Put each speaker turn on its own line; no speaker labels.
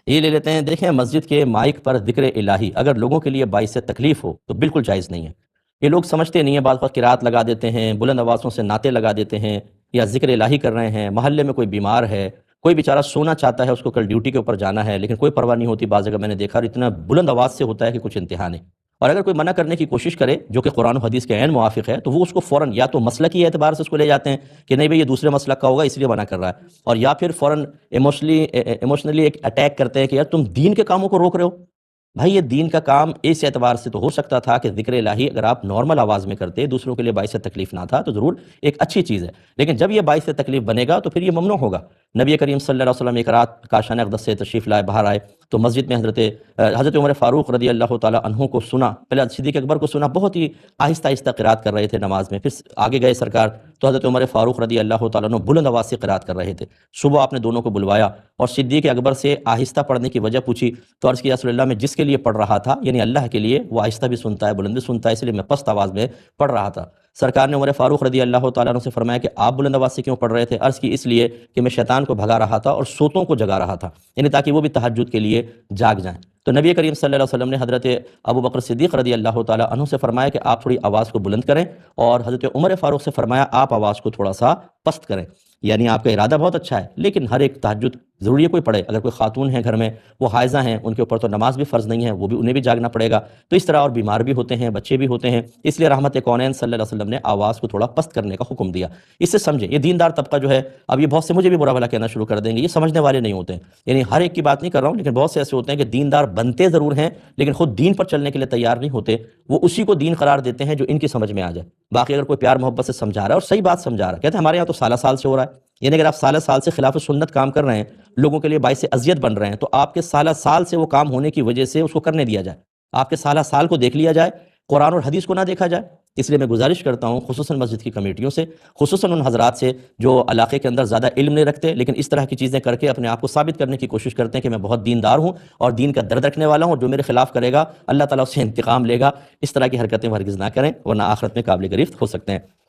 یہ لے لیتے ہیں، دیکھیں مسجد کے مائک پر ذکر الہی اگر لوگوں کے لیے باعث تکلیف ہو تو بالکل جائز نہیں ہے۔ یہ لوگ سمجھتے نہیں ہیں، بعض وقت قرات لگا دیتے ہیں، بلند آوازوں سے نعتیں لگا دیتے ہیں، یا ذکر الہی کر رہے ہیں، محلے میں کوئی بیمار ہے، کوئی بیچارہ سونا چاہتا ہے، اس کو کل ڈیوٹی کے اوپر جانا ہے، لیکن کوئی پرواہ نہیں ہوتی، بعض جگہ میں نے دیکھا اور اتنا بلند آواز سے ہوتا ہے کہ کچھ انتہا نہیں۔ اور اگر کوئی منع کرنے کی کوشش کرے جو کہ قرآن و حدیث کے عین موافق ہے، تو وہ اس کو فوراً یا تو مسلکی اعتبار سے اس کو لے جاتے ہیں کہ نہیں بھئی یہ دوسرے مسلک کا ہوگا اس لیے منع کر رہا ہے، اور یا پھر فوراً ایموشنلی ایک اٹیک کرتے ہیں کہ یار تم دین کے کاموں کو روک رہے ہو۔ بھائی یہ دین کا کام اس اعتبار سے تو ہو سکتا تھا کہ ذکر الہی اگر آپ نارمل آواز میں کرتے، دوسروں کے لیے باعث تکلیف نہ تھا، تو ضرور ایک اچھی چیز ہے، لیکن جب یہ باعث تکلیف بنے گا تو پھر یہ ممنوع ہوگا۔ نبی کریم صلی اللہ علیہ وسلم ایک رات کاشان اقدس سے تشریف لائے، باہر آئے تو مسجد میں حضرت عمر فاروق رضی اللہ تعالیٰ عنہ کو سنا، پہلے صدیق اکبر کو سنا، بہت ہی آہستہ آہستہ قرات کر رہے تھے نماز میں، پھر آگے گئے سرکار تو حضرت عمر فاروق رضی اللہ تعالیٰ عنہ بلند آواز سے قرات کر رہے تھے۔ صبح آپ نے دونوں کو بلوایا اور صدیق اکبر سے آہستہ پڑھنے کی وجہ پوچھی تو عرض کیا رسول اللہ میں جس کے لیے پڑھ رہا تھا، یعنی اللہ کے لیے، وہ آہستہ بھی سنتا ہے بلند بھی سنتا ہے، اس لیے میں پست آواز میں پڑھ رہا تھا۔ سرکار نے عمر فاروق رضی اللہ تعالیٰ عنہ سے فرمایا کہ آپ بلند آواز سے کیوں پڑھ رہے تھے؟ عرض کی اس لیے کہ میں شیطان کو بھگا رہا تھا اور سوتوں کو جگا رہا تھا، یعنی تاکہ وہ بھی تہجد کے لیے جاگ جائیں۔ تو نبی کریم صلی اللہ علیہ وسلم نے حضرت ابو بکر صدیق رضی اللہ تعالیٰ عنہ سے فرمایا کہ آپ تھوڑی آواز کو بلند کریں، اور حضرت عمر فاروق سے فرمایا آپ آواز کو تھوڑا سا پست کریں۔ یعنی آپ کا ارادہ بہت اچھا ہے، لیکن ہر ایک تہجد ضروری ہے کوئی پڑھے۔ اگر کوئی خاتون ہیں گھر میں، وہ حائضہ ہیں، ان کے اوپر تو نماز بھی فرض نہیں ہے، وہ بھی انہیں بھی جاگنا پڑے گا، تو اس طرح اور بیمار بھی ہوتے ہیں، بچے بھی ہوتے ہیں، اس لیے رحمت کونین صلی اللہ علیہ وسلم نے آواز کو تھوڑا پست کرنے کا حکم دیا۔ اس سے سمجھیں یہ دیندار طبقہ جو ہے، اب یہ بہت سے مجھے بھی برا بھلا کہنا شروع کر دیں گے، یہ سمجھنے والے نہیں ہوتے ہیں، یعنی ہر ایک کی بات نہیں کر رہا ہوں، لیکن بہت سے ایسے ہوتے ہیں کہ دیندار بنتے ضرور ہیں لیکن خود دین پر چلنے کے لیے تیار نہیں ہوتے، وہ اسی کو دین قرار دیتے ہیں جو ان کی سمجھ میں آ جائے۔ باقی اگر کوئی پیار محبت سے سمجھا رہا ہے اور صحیح بات سمجھا رہا ہے، کہتے ہیں ہمارے یہاں تو سالہ سال سے ہو رہا ہے، یعنی اگر آپ سالہ سال سے خلاف سنت کام کر رہے ہیں، لوگوں کے لیے باعث اذیت بن رہے ہیں، تو آپ کے سالہ سال سے وہ کام ہونے کی وجہ سے اس کو کرنے دیا جائے، آپ کے سالہ سال کو دیکھ لیا جائے، قرآن اور حدیث کو نہ دیکھا جائے۔ اس لیے میں گزارش کرتا ہوں خصوصاً مسجد کی کمیٹیوں سے، خصوصاً ان حضرات سے جو علاقے کے اندر زیادہ علم نہیں رکھتے لیکن اس طرح کی چیزیں کر کے اپنے آپ کو ثابت کرنے کی کوشش کرتے ہیں کہ میں بہت دیندار ہوں اور دین کا درد رکھنے والا ہوں، اور جو میرے خلاف کرے گا اللہ تعالیٰ اس سے انتقام لے گا، اس طرح کی حرکتیں ہرگز نہ کریں ورنہ آخرت میں قابل گرفت ہو سکتے ہیں۔